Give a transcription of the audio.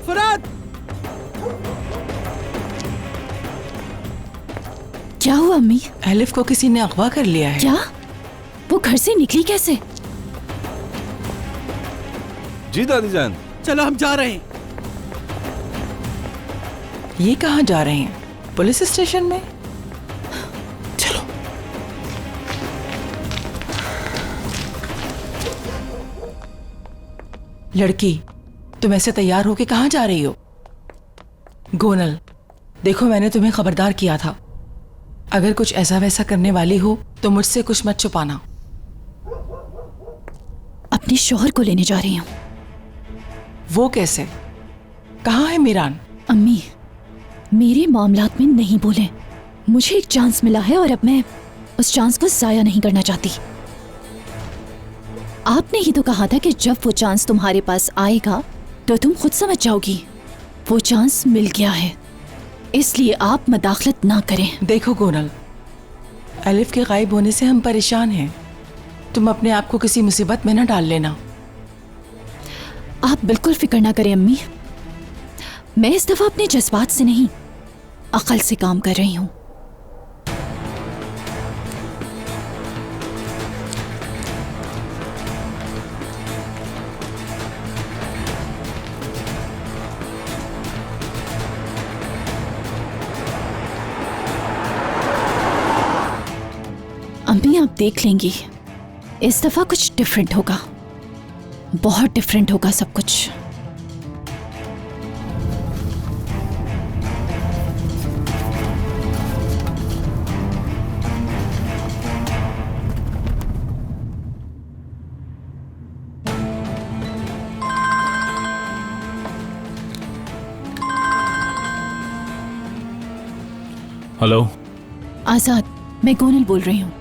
फरात! क्या हुआ अम्मी? एलिफ को किसी ने अगवा कर लिया है। क्या? वो घर से निकली कैसे? जी दादी जान। चलो हम जा रहे हैं। ये कहाँ जा रहे हैं? पुलिस स्टेशन में? चलो। लड़की, तुम ऐसे तैयार होके कहाँ जा रही हो? गोनल, देखो मैंने तुम्हें खबरदार किया था, अगर कुछ ऐसा वैसा करने वाली हो तो मुझसे कुछ मत छुपाना। अपने शौहर को लेने जा रही हूँ। वो कैसे? कहाँ है मीरान? अम्मी, मेरे मामलात में नहीं बोले। मुझे एक चांस मिला है और अब मैं उस चांस को जाया नहीं करना चाहती। आपने ही तो कहा था कि जब वो चांस तुम्हारे पास आएगा तो तुम खुद समझ जाओगी। वो चांस मिल गया है, इसलिए आप मदाखलत ना करें। देखो गोनल, एलिफ के गायब होने से हम परेशान हैं। तुम अपने आप को किसी मुसीबत में न डाल लेना। आप बिल्कुल फिक्र ना करें अम्मी। मैं इस दफा अपने जज्बात से नहीं, अकल से काम कर रही हूं। अम्मी, आप देख लेंगी, इस दफा कुछ डिफरेंट होगा। बहुत डिफरेंट होगा सब कुछ। हेलो आजाद, मैं गोनल बोल रही हूँ।